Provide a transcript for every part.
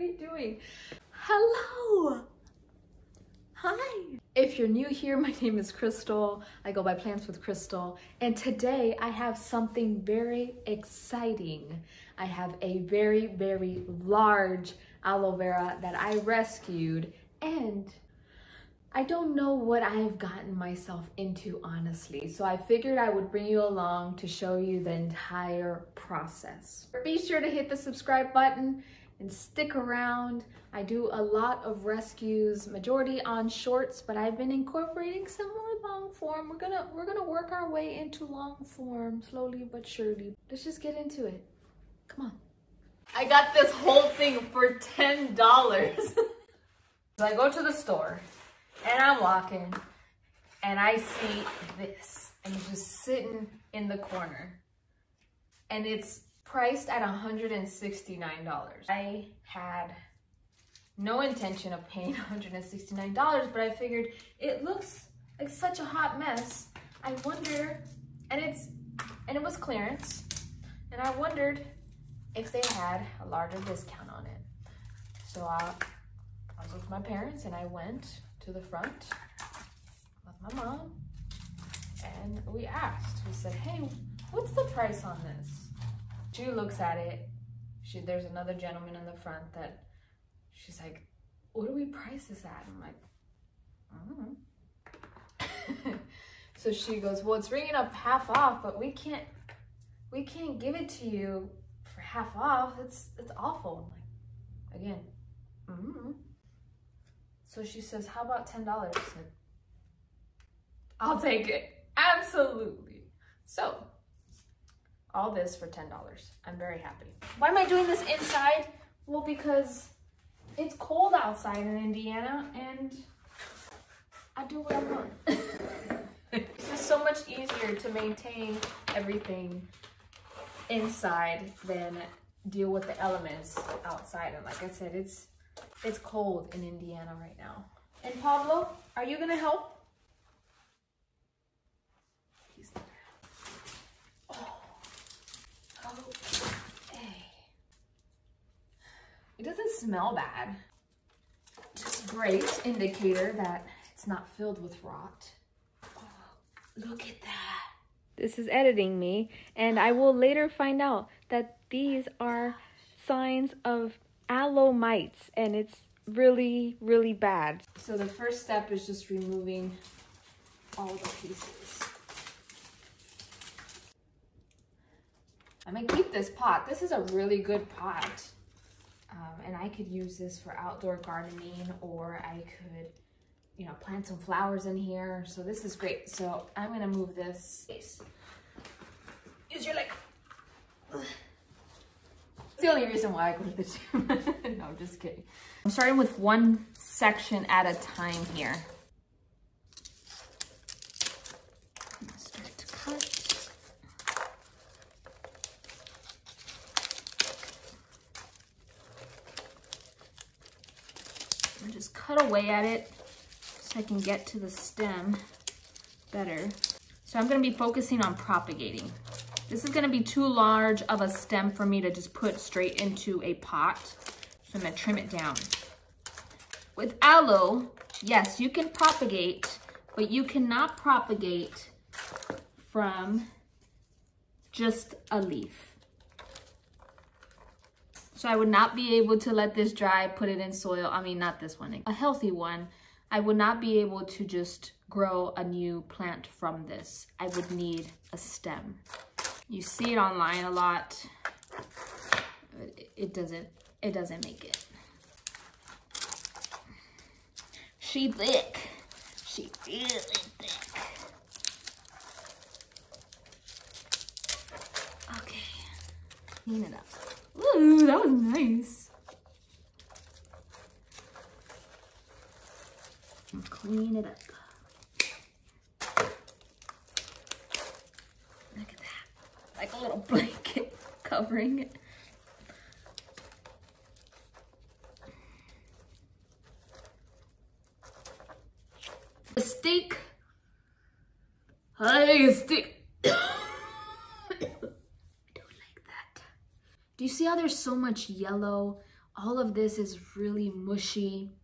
you doing? Hello. Hi. If you're new here, my name is Crystal. I go by Plants with Crystal. And today I have something very exciting. I have a very, very large aloe vera that I rescued, and I don't know what I've gotten myself into, honestly. So I figured I would bring you along to show you the entire process. Be sure to hit the subscribe button and stick around. I do a lot of rescues, majority on shorts, but I've been incorporating some more long form. We're gonna work our way into long form slowly but surely. Let's just get into it. Come on. I got this whole thing for $10. So I go to the store and I'm walking and I see this, and it's just sitting in the corner, and it's priced at $169. I had no intention of paying $169, but I figured it looks like such a hot mess. I wonder, and it was clearance, and I wondered if they had a larger discount on it. So I was with my parents and I went to the front with my mom and we asked. We said, hey, what's the price on this? She looks at it. There's another gentleman in the front that she's like, what do we price this at? I'm like, I don't know. So she goes, well, it's ringing up half off, but we can't give it to you for half off. It's awful. I'm like, again, So she says, how about $10? I said, I'll take it. Absolutely. So all this for $10. I'm very happy. Why am I doing this inside? Well, because it's cold outside in Indiana and I do what I want. It's just so much easier to maintain everything inside than deal with the elements outside. And like I said, it's cold in Indiana right now. And Pablo, are you gonna help? He's not. Hey. It doesn't smell bad. Just a great indicator that it's not filled with rot. Oh, look at that. This is editing me, and I will later find out that these are signs of aloe mites, and it's really, really bad. So the first step is just removing all the pieces. I'm gonna keep this pot. This is a really good pot. And I could use this for outdoor gardening, or I could, you know, plant some flowers in here. So this is great. So I'm gonna move this. Use your leg. It's the only reason why I go to the gym. No, I'm just kidding. I'm starting with one section at a time here. I'm gonna start to cut. And just cut away at it so I can get to the stem better. So I'm gonna be focusing on propagating. This is gonna be too large of a stem for me to just put straight into a pot. So I'm gonna trim it down. With aloe, yes, you can propagate, but you cannot propagate from just a leaf. So I would not be able to let this dry, put it in soil. I mean, not this one, a healthy one. I would not be able to just grow a new plant from this. I would need a stem. You see it online a lot. It doesn't make it. She thick. She really thick. Okay, clean it up. Ooh, that was nice. And clean it up. Look at that. Like a little blanket covering it. A steak. Hey, a steak. Do you see how there's so much yellow All of this is really mushy.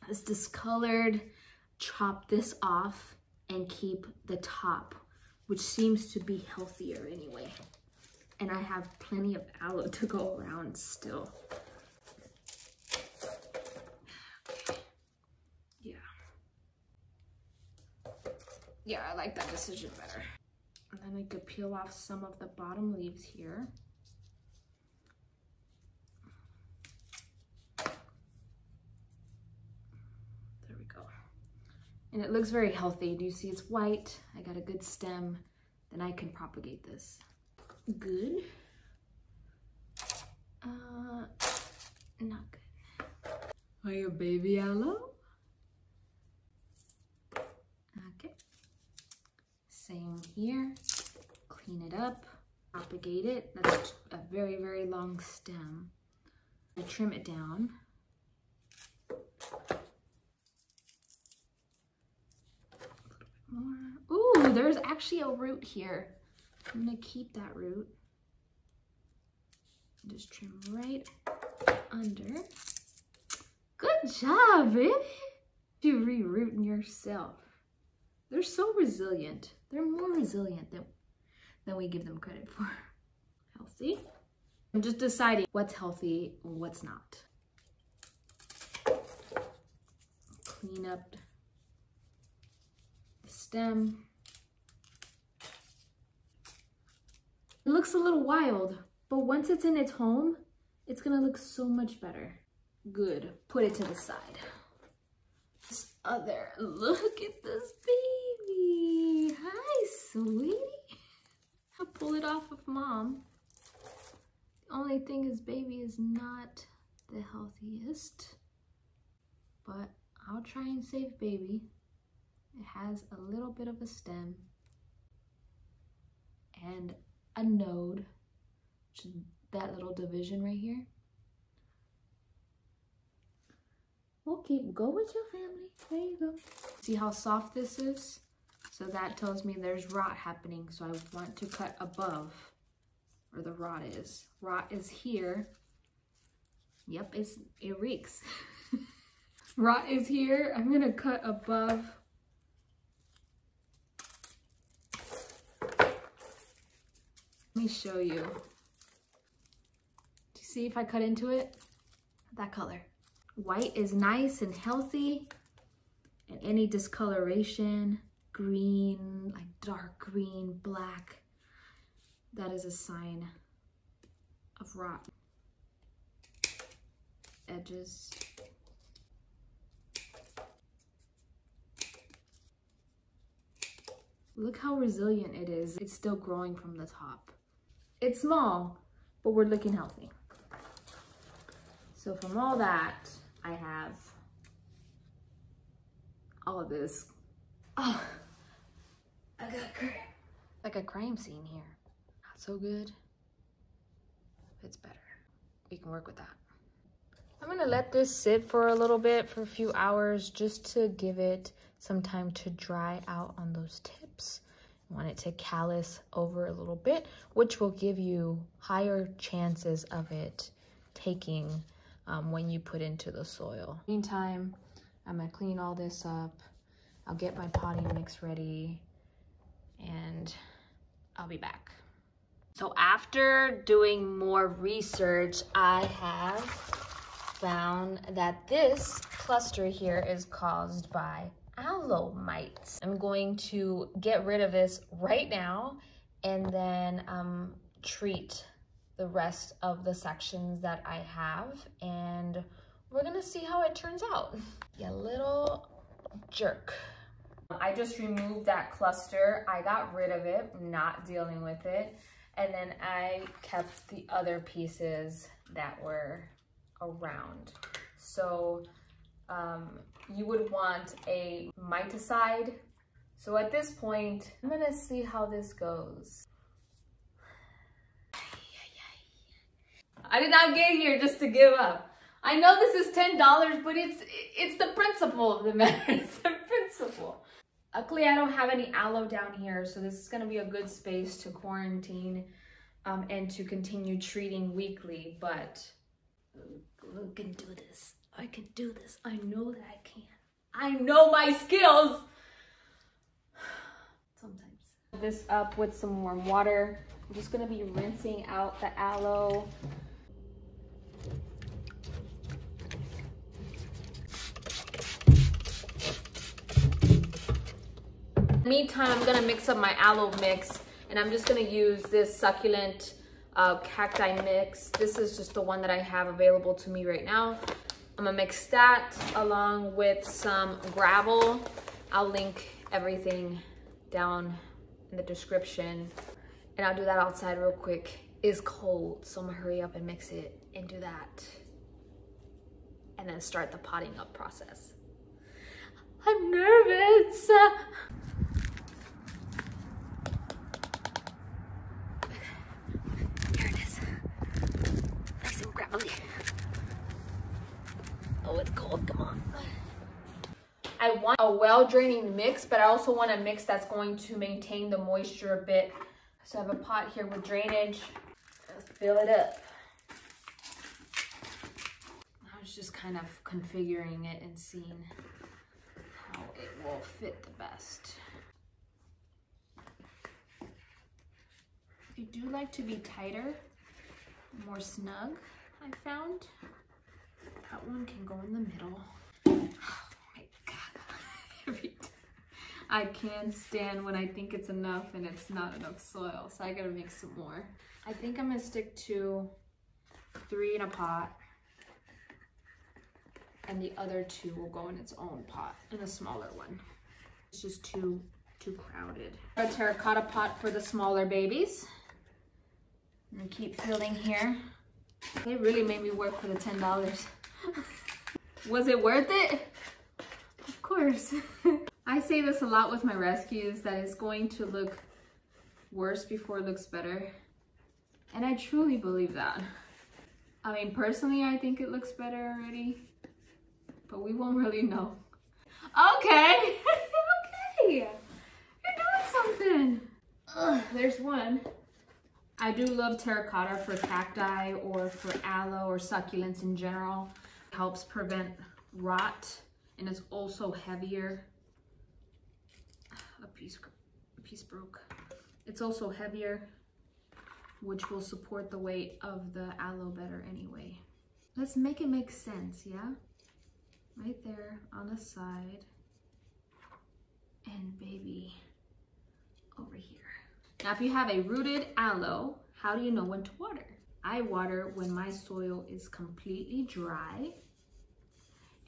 It's discolored. Chop this off and keep the top, which seems to be healthier anyway. And I have plenty of aloe to go around still. Yeah, I like that decision better. And then I could peel off some of the bottom leaves here. There we go. And it looks very healthy. Do you see it's white? I got a good stem. Then I can propagate this. Good. Not good. Are you a baby aloe? Okay. Same here. Clean it up. Propagate it. That's a very, very long stem. I trim it down. More. Ooh, there's actually a root here. I'm gonna keep that root. Just trim right under. Good job, baby. You re-rooting yourself. They're so resilient. They're more resilient than we give them credit for. Healthy. I'm just deciding what's healthy, what's not. Clean up the stem. It looks a little wild, but once it's in its home, it's gonna look so much better. Good, put it to the side. This other, look at this baby. Hi, sweetie. I'll pull it off of mom. The only thing is baby is not the healthiest, but I'll try and save baby. It has a little bit of a stem and a node, which is that little division right here. We'll go with your family. There you go. See how soft this is? So that tells me there's rot happening. So I want to cut above where the rot is. Rot is here. Yep, it reeks. Rot is here. I'm gonna cut above. Let me show you. Do you see if I cut into it? That color. White is nice and healthy, and any discoloration, green, like dark green, black, that is a sign of rot. Edges. Look how resilient it is. It's still growing from the top. It's small, but we're looking healthy. So from all that, I have all of this. Oh, I got like a crime scene here. Not so good. It's better. We can work with that. I'm gonna let this sit for a little bit, for a few hours, just to give it some time to dry out on those tips. I want it to callus over a little bit, which will give you higher chances of it taking when you put into the soil. Meantime, I'm gonna clean all this up. I'll get my potting mix ready and I'll be back. So after doing more research, I have found that this cluster here is caused by aloe mites. I'm going to get rid of this right now and then treat the rest of the sections that I have, and we're gonna see how it turns out. You little jerk. I just removed that cluster. I got rid of it, not dealing with it. And then I kept the other pieces that were around. So you would want a miticide. So at this point, I'm gonna see how this goes. I did not get here just to give up. I know this is $10, but it's the principle of the matter. It's the principle. Luckily, I don't have any aloe down here, so this is gonna be a good space to quarantine and to continue treating weekly, but look can do this. I can do this. I know that I can. I know my skills. Sometimes. This up with some warm water. I'm just gonna be rinsing out the aloe. Meantime, I'm gonna mix up my aloe mix, and I'm just gonna use this succulent cacti mix. This is just the one that I have available to me right now. I'm gonna mix that along with some gravel. I'll link everything down in the description, and I'll do that outside real quick. It's cold, so I'm gonna hurry up and mix it and do that, and then start the potting up process. I'm nervous. Here it is. Nice and gravelly. Oh, it's cold, come on. I want a well-draining mix, but I also want a mix that's going to maintain the moisture a bit. So I have a pot here with drainage. Let's fill it up. I was just kind of configuring it and seeing how it will fit the best. If you do like to be tighter, more snug, I found, that one can go in the middle. Oh my God, every time. I can't stand when I think it's enough and it's not enough soil, so I gotta make some more. I think I'm gonna stick to 3 in a pot, and the other 2 will go in its own pot, in a smaller one. It's just too crowded. A terracotta pot for the smaller babies. And keep filling here. They really made me work for the $10. Was it worth it? Of course. I say this a lot with my rescues, that it's going to look worse before it looks better. And I truly believe that. I mean, personally, I think it looks better already, but we won't really know. Okay, okay, you're doing something. Ugh, there's one. I do love terracotta for cacti or for aloe or succulents in general. It helps prevent rot, and it's also heavier. A piece broke. It's also heavier, which will support the weight of the aloe better anyway. Let's make it make sense, yeah? Right there on the side, and baby over here. Now, if you have a rooted aloe, how do you know when to water? I water when my soil is completely dry,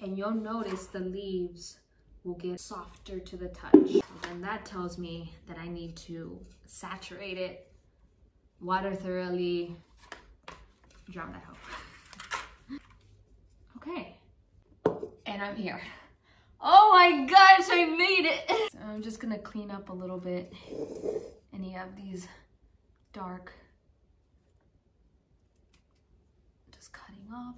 and you'll notice the leaves will get softer to the touch. And that tells me that I need to saturate it, water thoroughly, drown that hoe. Okay, and I'm here. Oh my gosh, I made it! So I'm just gonna clean up a little bit any of these dark, just cutting off.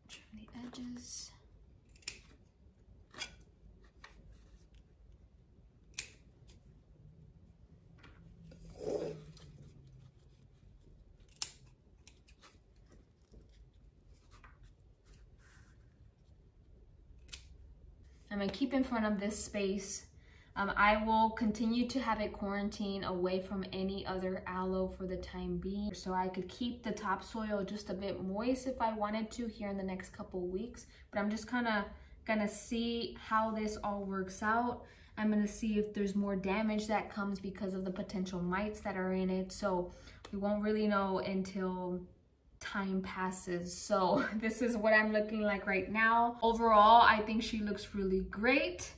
Trim the edges. I'm gonna keep in front of this space. I will continue to have it quarantine away from any other aloe for the time being, so I could keep the topsoil just a bit moist if I wanted to here in the next couple weeks. But I'm just kind of gonna see how this all works out. I'm gonna see if there's more damage that comes because of the potential mites that are in it. So we won't really know until time passes. So this is what I'm looking like right now. Overall, I think she looks really great.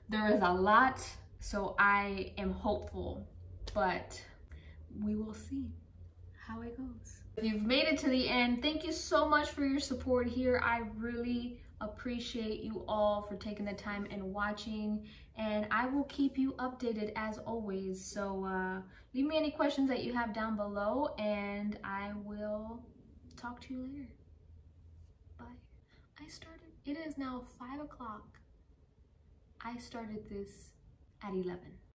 There is a lot, so I am hopeful, but we will see how it goes. If you've made it to the end, thank you so much for your support here. I really appreciate you all for taking the time and watching, and I will keep you updated as always. So leave me any questions that you have down below, and I will talk to you later. Bye. It is now 5 o'clock. I started this at 11.